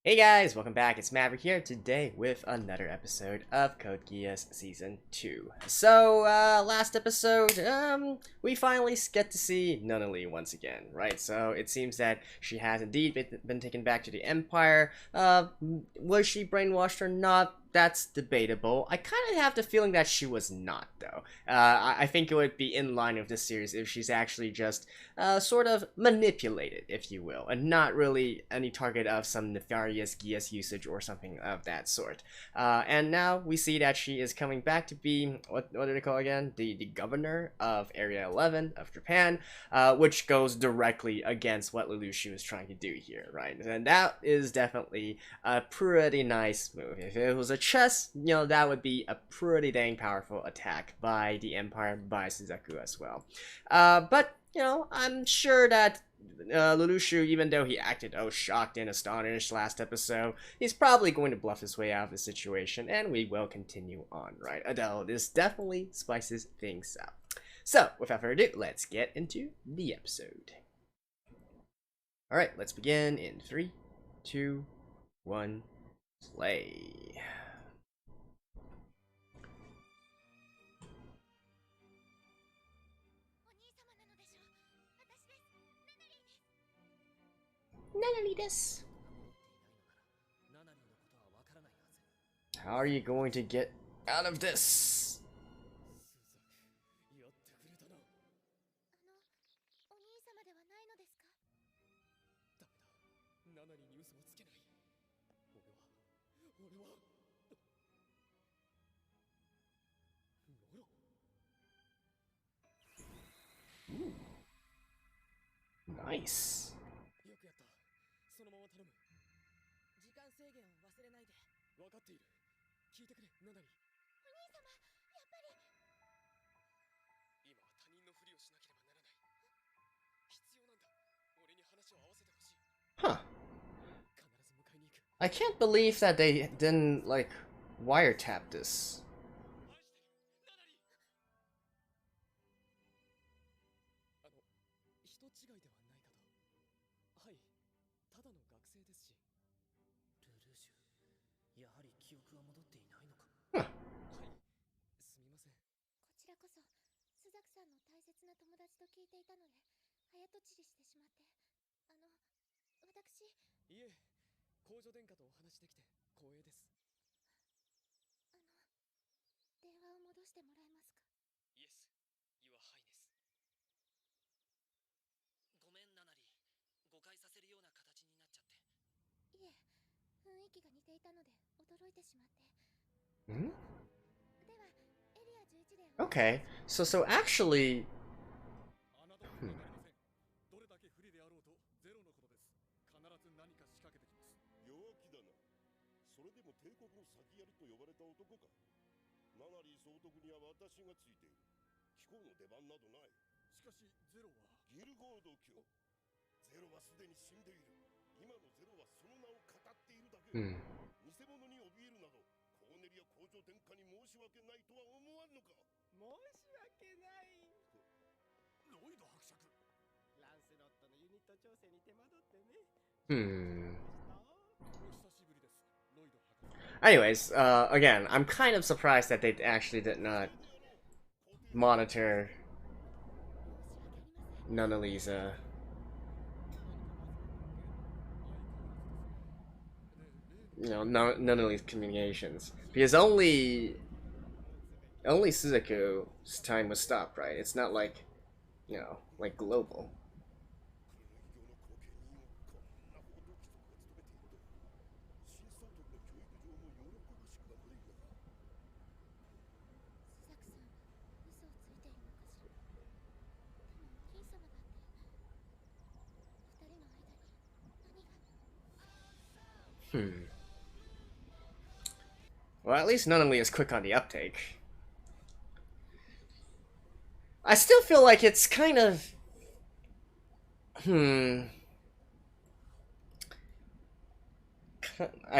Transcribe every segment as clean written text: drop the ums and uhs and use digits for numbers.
Hey guys, welcome back. It's Maverick here today with another episode of Code Geass Season 2. So, last episode, we finally get to see Nunnally once again, right? So, it seems that she has indeed been taken back to the Empire. Was she brainwashed or not? That's debatable. I kind of have the feeling that she was not, though. I think it would be in line with this series if she's actually just sort of manipulated, if you will, and not really any target of some nefarious Geass usage or something of that sort. And now we see that she is coming back to be, what do they call again? The governor of Area 11 of Japan, which goes directly against what Lelouch is trying to do here, right? And that is definitely a pretty nice move. If it was a chess, that would be a pretty dang powerful attack by the Empire, by Suzaku as well. But I'm sure that Lelouch, even though he acted shocked and astonished last episode, he's probably going to bluff his way out of the situation, and we will continue on, right? Although this definitely spices things up. So, without further ado, let's get into the episode. Alright, let's begin in 3, 2, 1, play. How are you going to get out of this? Ooh. Nice. Huh. I can't believe that they didn't, like, wiretap this. Huh. ん? Okay, so actually, hmm. Hmm. Anyways, again, I'm kind of surprised that they actually did not monitor Nunnally's, Nunnally's communications. Because only Suzaku's time was stopped, right? It's not like, like global. Well, at least Nunnally is quick on the uptake. I still feel like it's kind of... I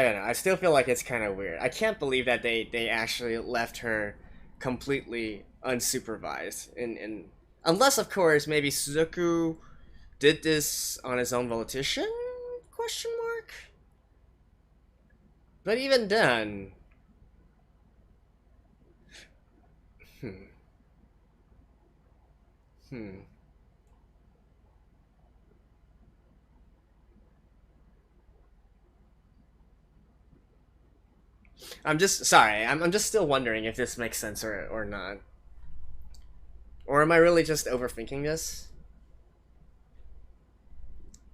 don't know. I still feel like it's kind of weird. I can't believe that they actually left her completely unsupervised. Unless, of course, maybe Suzaku did this on his own volition? Question mark? But even then... I'm just sorry. I'm just still wondering if this makes sense or not. Or am I really just overthinking this?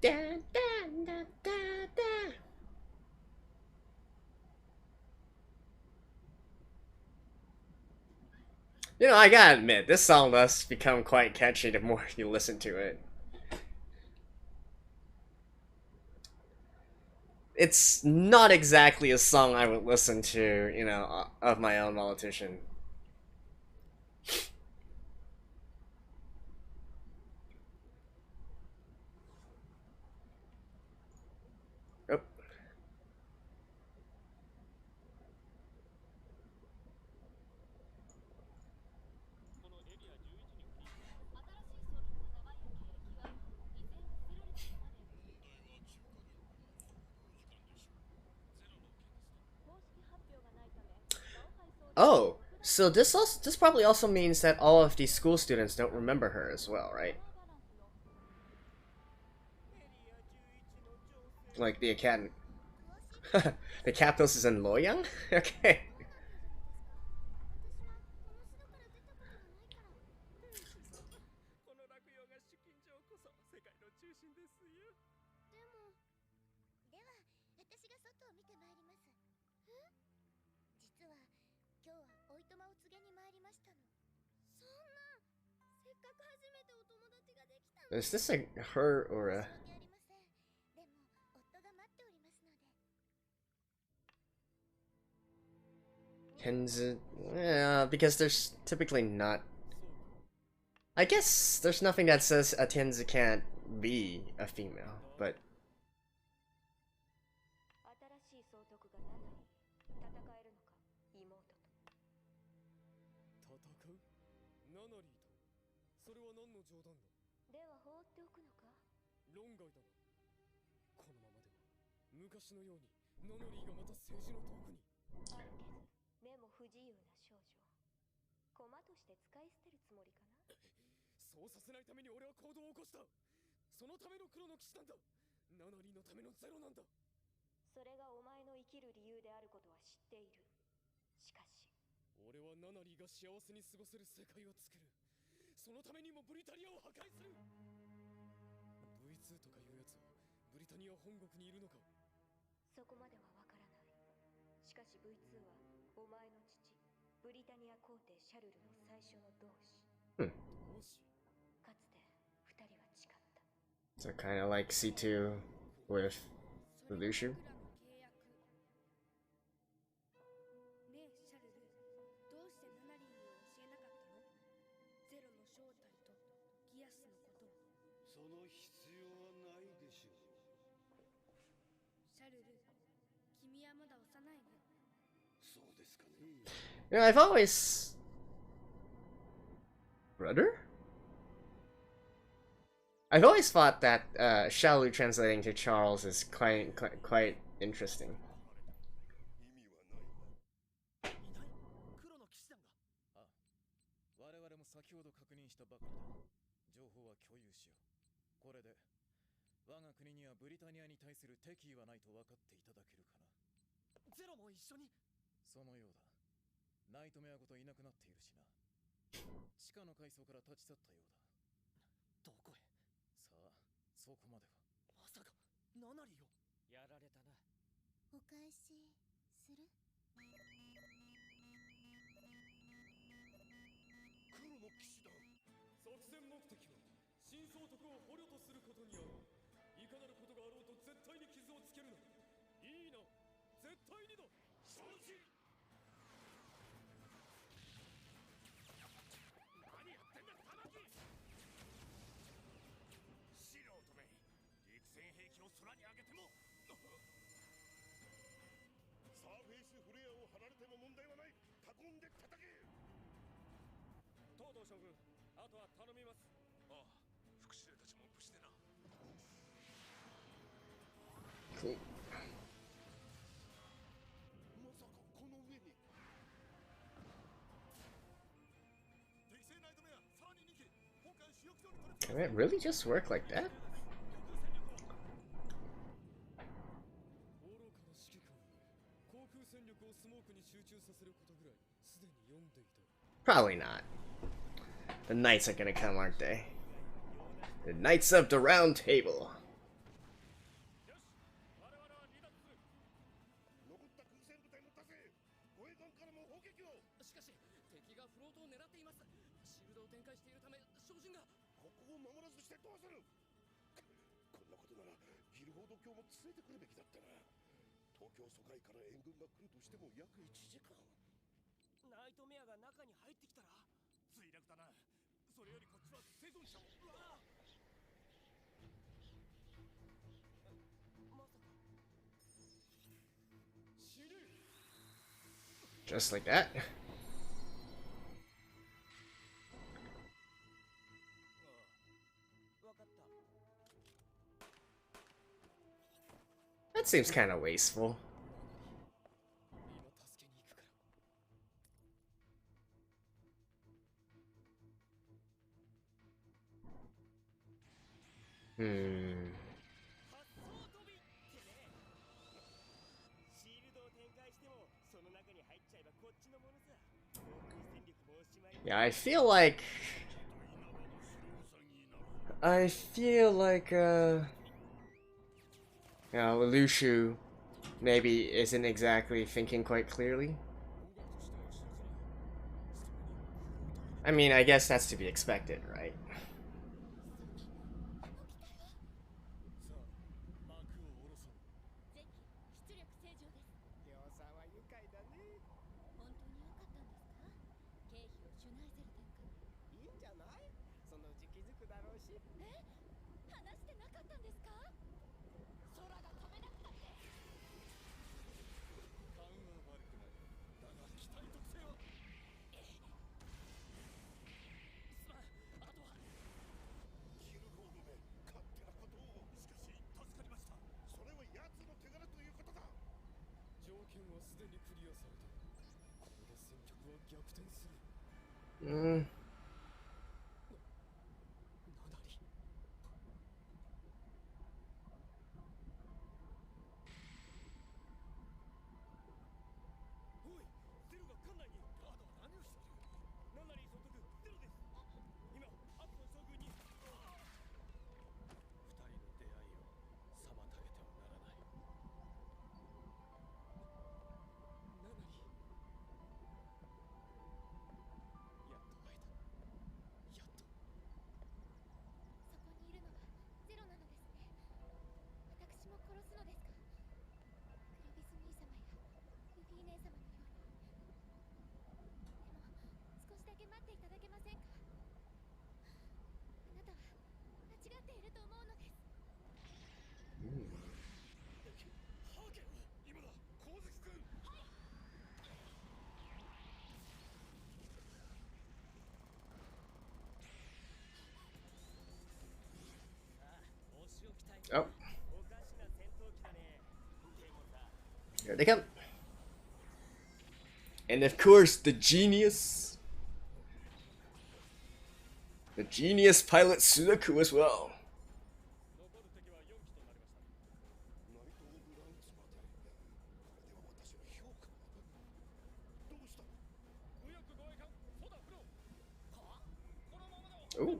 Da, da, da, da, da. You know, I gotta admit, this song does become quite catchy the more you listen to it. It's not exactly a song I would listen to, you know, of my own politician. Oh. Oh, so this probably also means that all of these school students don't remember her as well, right? Like the academy. The Capitals is in Loyang? Okay. Is this a her or a... Kenzu? Yeah, because there's typically not... I guess there's nothing that says a Tenzu can't be a female, but... So kind of like C2 with Lelouch. You know, I've always... Brother? I've always thought that Xiaolu translating to Charles is quite interesting. Cool. Can it really just work like that? Probably not. The knights are gonna come, aren't they? The Knights of the Round Table. Just like that. That seems kind of wasteful. Yeah, I feel like Lelouch maybe isn't exactly thinking quite clearly. I mean, I guess that's to be expected, right? Oh. Here they come. And of course, the genius. The genius pilot Suzaku as well. Ooh.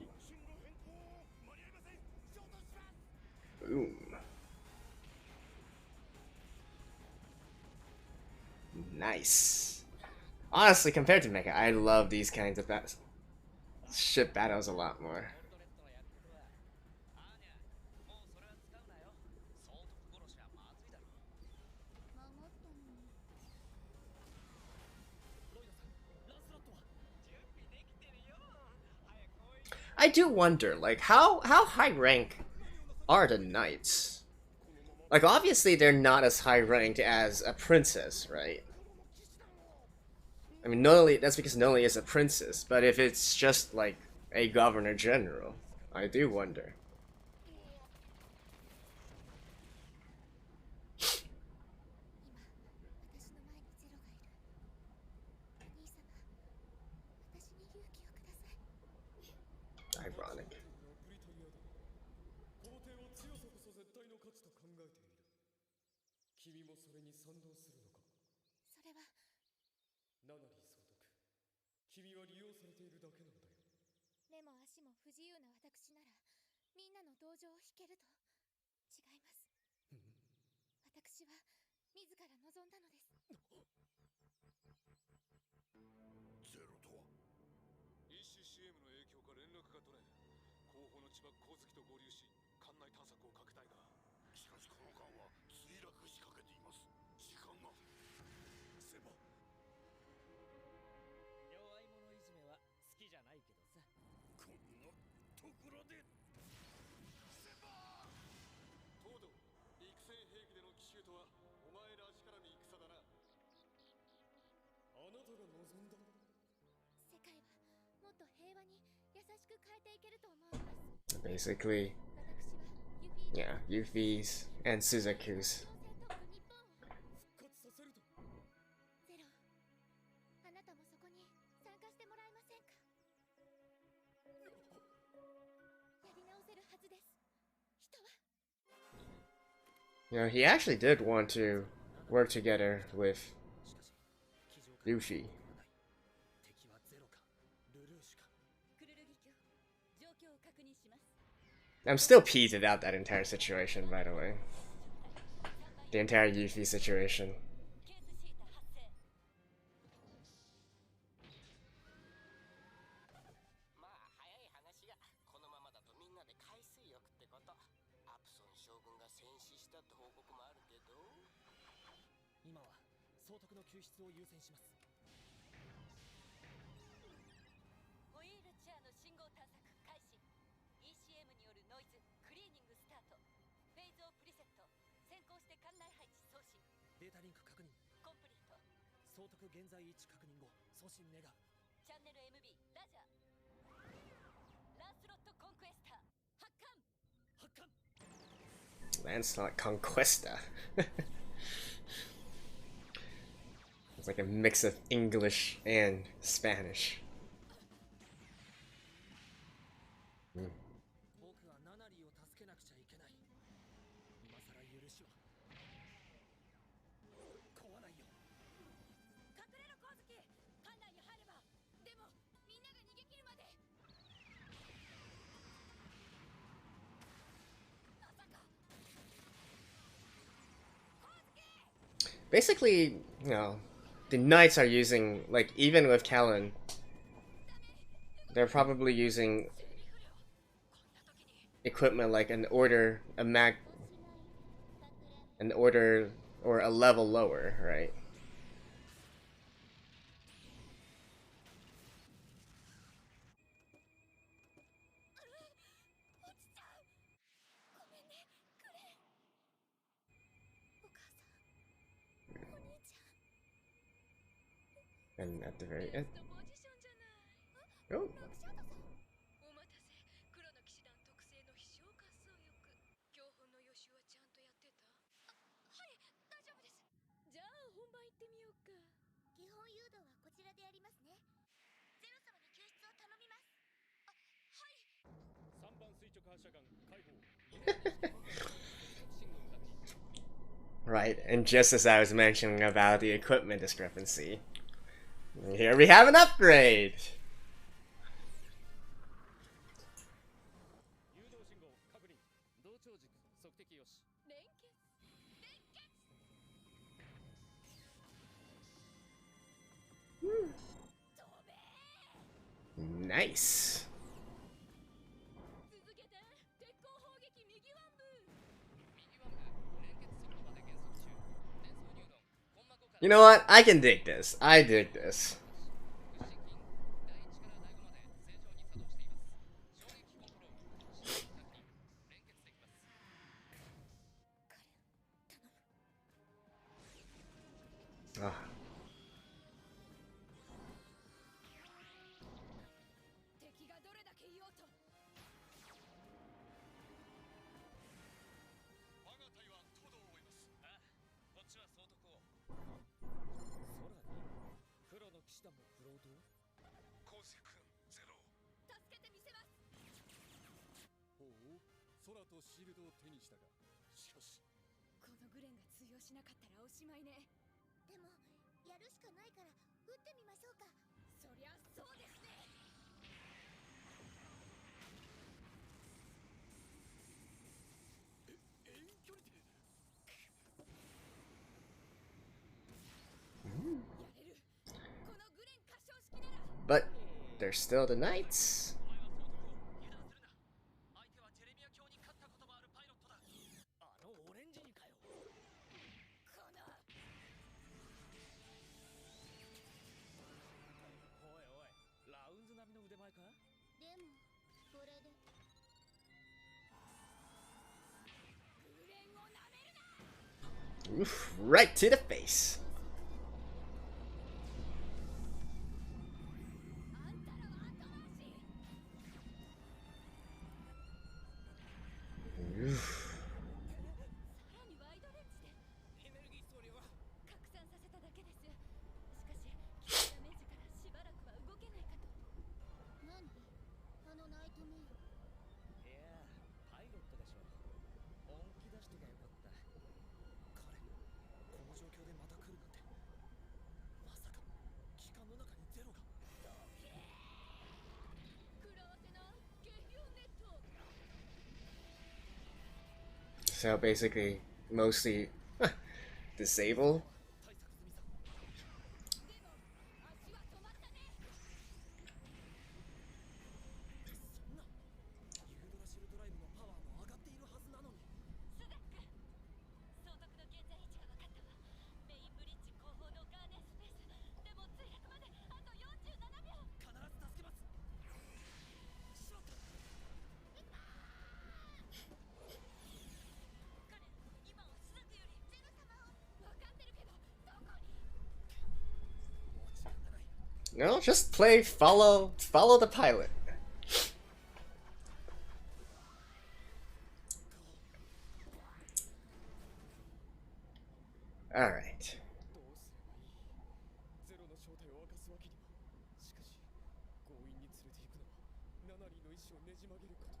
Boom. Nice. Honestly, compared to Mecha, I love these kinds of ship battles a lot more. I do wonder, like, how high rank are the knights? Like, obviously they're not as high ranked as a princess, right? I mean, not only that's because not only is a princess, but if it's just like a governor general, I do wonder. Ironic. それに賛同するのか。それはナナリー総督、君は利用されているだけなんだよ。目も足も不自由な私ならみんなの同情を引けると。違います。私は自ら望んだのです。ゼロとは ECCM の影響か連絡が取れ、後方の千葉光月と合流し艦内探索を拡大が。しかしこの艦は墜落しかけています。時間がセバ。弱い者いじめは好きじゃないけどさ。こんなところでセバ。東堂、陸戦兵器での奇襲とはお前らしからぬ戦だな。あなたが望んだ。世界はもっと平和に優しく変えていけると思うのです。 Basically, 私は yeah, Yuffie's and Suzaku's. 復活させると。ゼロ、あなたもそこに参加してもらえませんか。やり直せるはずです。人は。You know, he actually did want to work together with Luffy. 敵はゼロかルルーシュか。クルルギ卿、状況を確認します。 I'm still peeved about that entire situation, by the way. The entire Yuffie situation. ケースシータ発生。まあ早い話がこのままだとみんなで海水浴ってこと。アプソン将軍が戦死したって報告もあるけど。今は総督の救出を優先します。ホイールチェアの信号探索開始。 ECM によるノイズクリーニングスタート。フェーズをプリセット。先行して艦内配置送信。データリンク確認。コンプリート。総督現在位置確認後送信願う。チャンネル MB ラジャー。ランスロットコンクエスター発艦。発艦。 Lancelot Conquesta. It's like a mix of English and Spanish. 僕はナナリーを助けなくちゃいけない。今さら許しは壊ないよ。隠れろ光月。艦内に入れば。でもみんなが逃げ切るまで。まさか。Basically, you know, the knights are using, like, even with Callan, they're probably using equipment like an order or a level lower, right? And at the very end, oh, お待たせ。黒の騎士団特製の飛翔滑走翼。教本の予習はちゃんとやってた？はい、大丈夫です。じゃあ本番行ってみようか。基本誘導はこちらでやりますね。ゼロ様に救出を頼みます。あ、はい。3番垂直発射管開放。 right, and just as I was mentioning about the equipment discrepancy, here we have an upgrade! 誘導信号確認。同調軸測敵よし。連結。連結。Nice! 続けて。鉄鋼砲撃右腕部。 You know what? I can dig this. I dig this. Ah. 敵がどれだけいようと。我が隊は東堂を追います。ああ、こっちは総督を。空に黒の騎士団もフロートを。光月君ゼロ。助けてみせます。ほう、空とシールドを手にしたが、しかしこのグレンが通用しなかったらおしまいね。でもやるしかないから撃ってみましょうか。そりゃそうですね。遠距離でやれる。このグレン歌唱式なら。 But there's still the knights. お前はそうとこを油断するな。相手はジェレミア教に勝ったこともあるパイロットだ。あのオレンジにかよ。このおいおい、ラウンズ並みの腕前か。でもこれでグレンをなめるな。 Oof, right to the face. あんたらは後回し。 Oof. さらにワイドレンジでエネルギー総量は。拡散させただけです。しかしダメージからしばらくは動けないかと。何あのナイトメイル。いや、パイロットでしょ。本気出しときゃよかった。彼、この状況でまた来るなんて。まさか、機関の中にゼロが。食らわせな下標ネット。 So basically, mostly disable. 対策済みさ。でも足は止まったね。そんな。ユードラシルドライブのパワーも上がっているはずなのに。スザック、総督の現在位置が分かったわ。メインブリッジ後方のガーネンスペース。でも墜落まであと47秒。必ず助けます。しまった。彼、今はスザクよりゼル様を。分かってるけどどこに。もう時間がない。 No, just follow the pilot. All right. どうすればいい。ゼロの正体を明かすわけには。しかし強引に連れて行くのはナナリーの意志をねじ曲げること。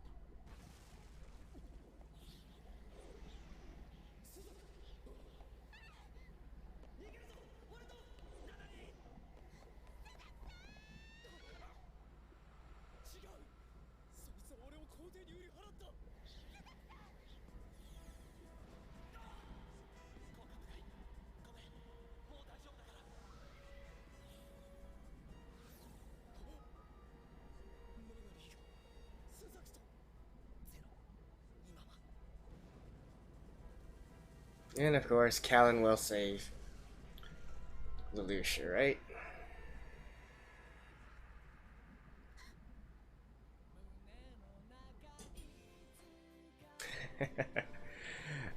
違う。そいつは俺を皇帝に売り払った。効果高い。ごめん。もう大丈夫だから。ナナリーがスザクと。ゼロ。今は。 And of course, Callan will save Lelouch, right?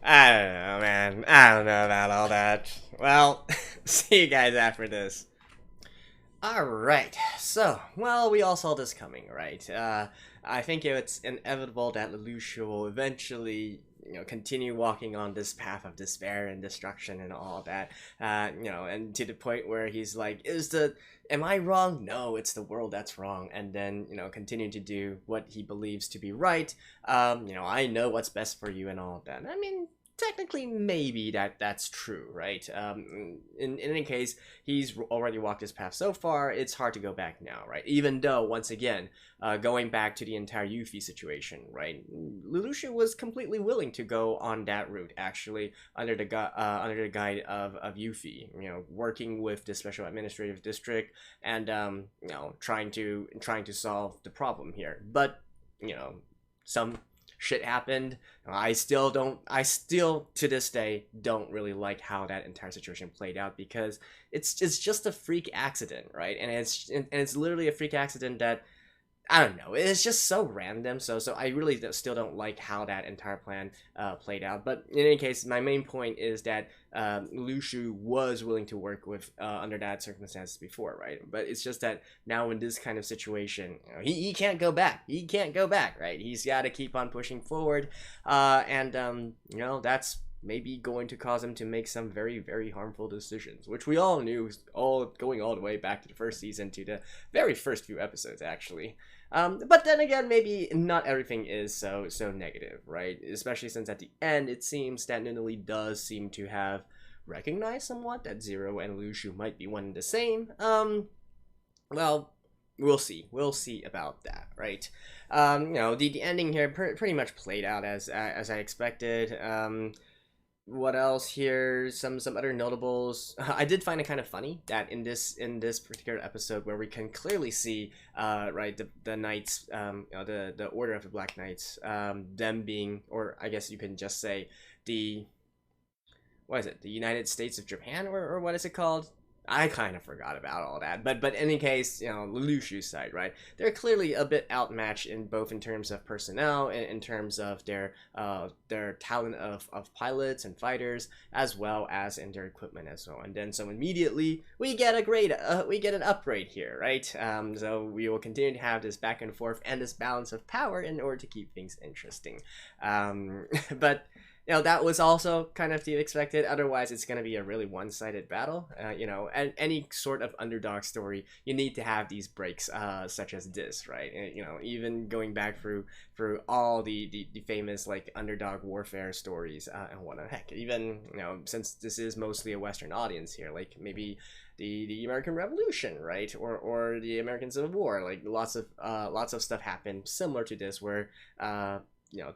I don't know, man. I don't know about all that. Well, see you guys after this. Alright, so, well, we all saw this coming, right? I think it's inevitable that Lelouch will eventually, continue walking on this path of despair and destruction and all that, and to the point where he's like, am I wrong? No, it's the world that's wrong. And then, continue to do what he believes to be right. I know what's best for you and all that. I mean, technically, maybe that's true, right? In any case, he's already walked his path so far, it's hard to go back now, right? Even though, once again, going back to the entire Yuffie situation, right? Lelouch was completely willing to go on that route, actually, under the guide of Yuffie, working with the Special Administrative District and, trying to solve the problem here. But, some shit happened. I still to this day don't really like how that entire situation played out, because it's just a freak accident, right? And it's literally a freak accident that, I don't know, it's just so random. So I really still don't like how that entire plan played out. But in any case, my main point is that Lelouch was willing to work with under that circumstances before, right? But it's just that now in this kind of situation, he can't go back. He can't go back, right? He's got to keep on pushing forward, and that's maybe going to cause him to make some very, very harmful decisions, which we all knew, going all the way back to the first season, to the very first few episodes, actually. But then again, maybe not everything is so negative, right? Especially since at the end, it seems that Nunnally does seem to have recognized somewhat that Zero and Lelouch might be one and the same. Well, we'll see. We'll see about that, right? The ending here pretty much played out as I expected. What else here? Some other notables. I did find it kind of funny that in this particular episode, where we can clearly see right, the knights, the Order of the Black Knights, them being, or I guess you can just say the United States of Japan, or what is it called? I kind of forgot about all that, but in any case, Lelouch's side, right? They're clearly a bit outmatched in terms of personnel, and in terms of their talent of pilots and fighters, as well as in their equipment as well. And then so immediately we get an upgrade here, right? So we will continue to have this back and forth and this balance of power in order to keep things interesting. But that was also kind of to be expected. Otherwise, it's going to be a really one-sided battle. And any sort of underdog story, you need to have these breaks, such as this, right? Even going back through all the famous like underdog warfare stories and whatnot. Heck, even since this is mostly a Western audience here, like maybe the American Revolution, right, or the American Civil War, like lots of stuff happened similar to this, where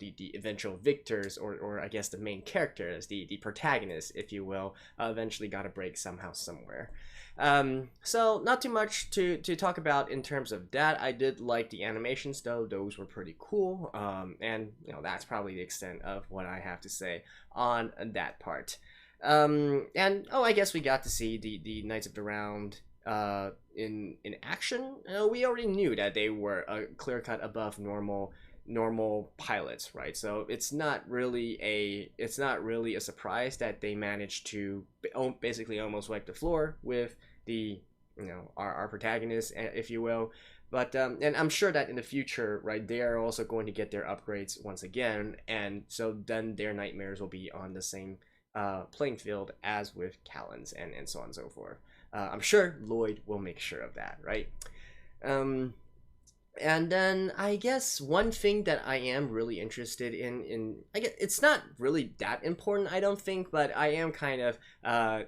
the eventual victors, or I guess the main characters, the protagonists, if you will, eventually got a break somehow, somewhere. So not too much to talk about in terms of that. I did like the animations, though. Those were pretty cool. And that's probably the extent of what I have to say on that part. And I guess we got to see the Knights of the Round in action. We already knew that they were a clear cut above normal pilots, right? So it's not really a surprise that they managed to basically almost wipe the floor with the our protagonists, if you will. But and I'm sure that in the future, right, they are also going to get their upgrades once again, and so then their nightmares will be on the same playing field as with Callan's, and so on and so forth. I'm sure Lloyd will make sure of that, right? And then I guess one thing that I am really interested in I guess it's not really that important, I don't think, but I am kind of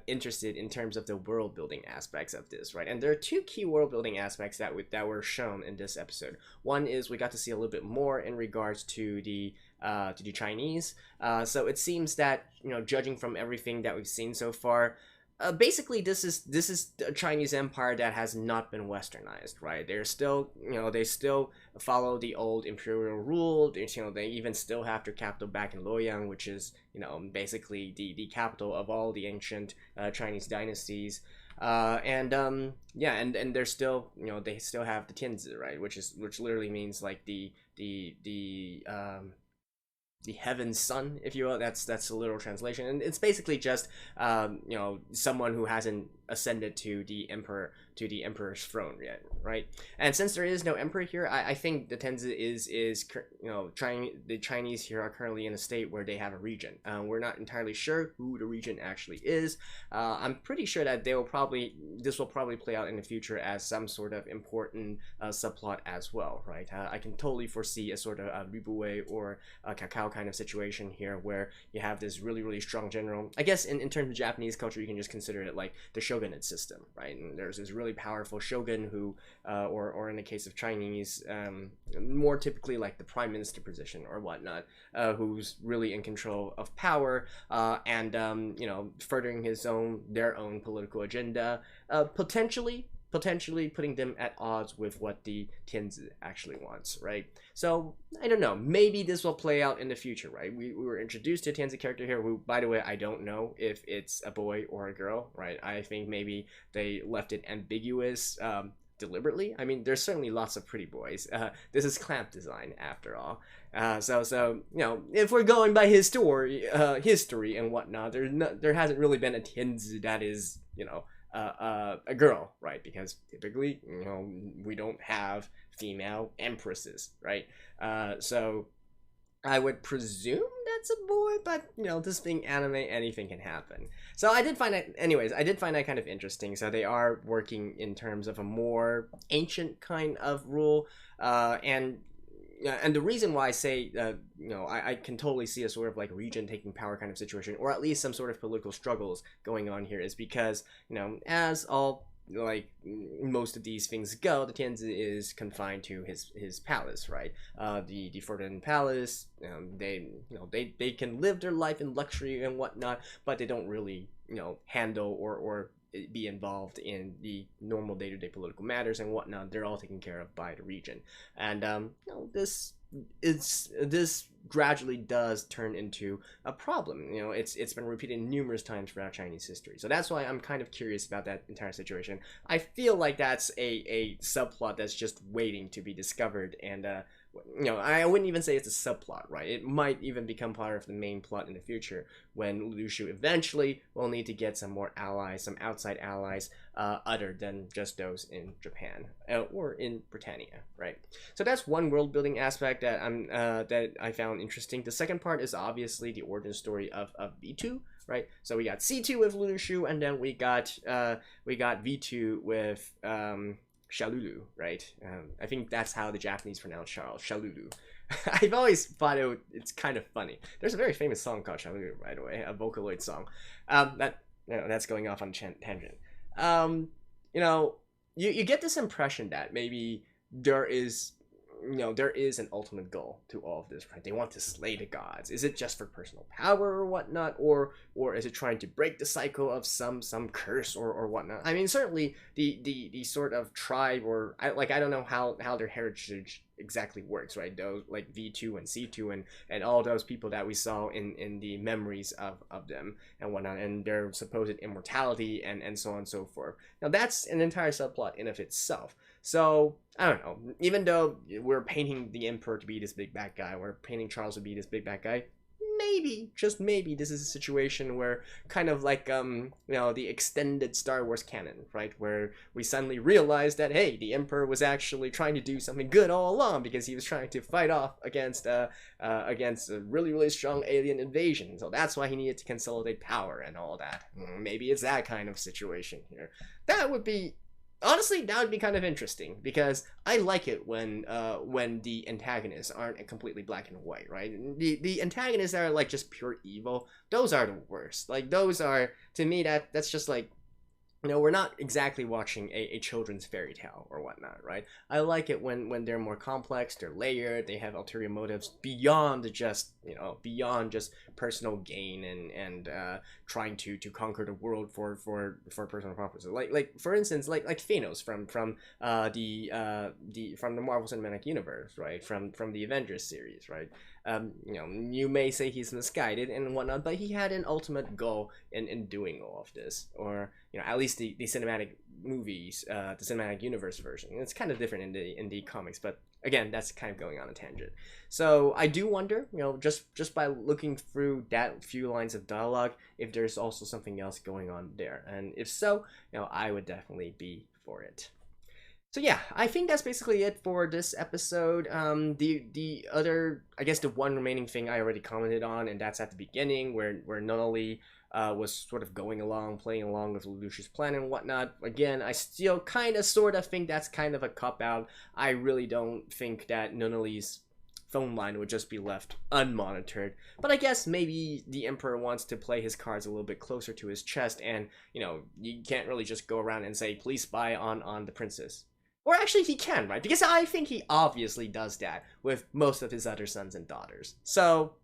interested in terms of the world building aspects of this, right? And there are two key world building aspects that were shown in this episode. One is we got to see a little bit more in regards to the Chinese. So it seems that judging from everything that we've seen so far, basically this is a Chinese empire that has not been westernized, right? They're still they still follow the old imperial rule. They even still have their capital back in Luoyang, which is basically the capital of all the ancient Chinese dynasties. And they're still they still have the Tianzi, right, which literally means like the heaven's sun, if you will. That's the literal translation, and it's basically just someone who hasn't ascended to the emperor's throne yet, right? And since there is no emperor here, I think the Tenzi is trying. The Chinese here are currently in a state where they have a regent. We're not entirely sure who the regent actually is. I'm pretty sure that this will probably play out in the future as some sort of important subplot as well, right? I can totally foresee a sort of Ribue or a Kakao kind of situation here, where you have this really strong general. I guess in terms of Japanese culture, you can just consider it like the shogunate system, right? And there's this really powerful shogun who, or in the case of Chinese, more typically like the prime minister position or whatnot, who's really in control of power, and furthering their own political agenda, potentially putting them at odds with what the Tianzi actually wants, right? So I don't know, maybe this will play out in the future, right? We were introduced to a Tianzi character here who, by the way, I don't know if it's a boy or a girl, right? I think maybe they left it ambiguous deliberately. I mean, there's certainly lots of pretty boys. This is clamp design after all. So if we're going by history and whatnot, there hasn't really been a Tianzi that is a girl, right? Because typically, we don't have female empresses, right? So I would presume that's a boy, but you know, this being anime, anything can happen. So I did find that, anyways, I did find that kind of interesting. So they are working in terms of a more ancient kind of rule, and the reason why I say, you know, I can totally see a sort of like region taking power kind of situation, or at least some sort of political struggles going on here, is because, you know, as all like most of these things go, the Tianzi is confined to his palace, right? The Forbidden Palace, they can live their life in luxury and whatnot, but they don't really, you know, handle or be involved in the normal day-to-day political matters and whatnot. They're all taken care of by the region, and you know, this gradually does turn into a problem. You know, it's been repeated numerous times throughout Chinese history. So that's why I'm kind of curious about that entire situation. I feel like that's a subplot that's just waiting to be discovered, and you know, I wouldn't even say it's a subplot, right? It might even become part of the main plot in the future when Lelouch eventually will need to get some more allies, some outside allies, other than just those in Japan or in Britannia, right? So that's one world building aspect that that I found interesting. The second part is obviously the origin story of V2, right? So we got C2 with Lelouch, and then we got V2 with Shalulu, right? I think that's how the Japanese pronounce Charles, Shalulu. I've always thought it's kind of funny. There's a very famous song called Shalulu, by the way, a Vocaloid song. That's going off on a tangent. You know, you get this impression that maybe there is an ultimate goal to all of this, right? They want to slay the gods. Is it just for personal power or whatnot, or is it trying to break the cycle of some curse or whatnot? I mean, certainly the sort of tribe, or I don't know how their heritage exactly works, right? Those like V2 and C2 and all those people that we saw in the memories of them and whatnot, and their supposed immortality and so on and so forth. Now that's an entire subplot in of itself. So, I don't know, even though we're painting the Emperor to be this big bad guy, we're painting Charles to be this big bad guy, maybe, just maybe, this is a situation where kind of like, you know, the extended Star Wars canon, right? Where we suddenly realize that, hey, the Emperor was actually trying to do something good all along because he was trying to fight off against a really, really strong alien invasion. So that's why he needed to consolidate power and all that. Maybe it's that kind of situation here. That would be... Honestly, that would be kind of interesting, because I like it when the antagonists aren't completely black and white, right? The antagonists that are like just pure evil, those are the worst. Like, those are, to me, that's just like, you know, we're not exactly watching a children's fairy tale or whatnot, right? I like it when they're more complex, they're layered, they have ulterior motives beyond just, you know, beyond just personal gain and trying to conquer the world for personal purposes. Like for instance, like Thanos from the Marvel Cinematic Universe, right? From the Avengers series, right? You know, you may say he's misguided and whatnot, but he had an ultimate goal in doing all of this, or, you know, at least the cinematic movies, the cinematic universe version. It's kind of different in the comics, but again, that's kind of going on a tangent. So I do wonder, you know, just by looking through that few lines of dialogue, if there's also something else going on there, and if so, you know, I would definitely be for it. So yeah, I think that's basically it for this episode. The other, I guess the one remaining thing I already commented on, and that's at the beginning, where Nunnally was sort of going along, playing along with Lelouch's plan and whatnot. Again, I still kind of sort of think that's kind of a cop-out. I really don't think that Nunnally's phone line would just be left unmonitored. But I guess maybe the Emperor wants to play his cards a little bit closer to his chest, and, you know, you can't really just go around and say, please spy on the princess. Or actually he can, right? Because I think he obviously does that with most of his other sons and daughters. So,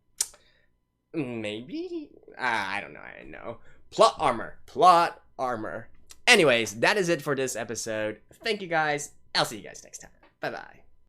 maybe? I don't know. Plot armor. Anyways, that is it for this episode. Thank you guys. I'll see you guys next time. Bye-bye.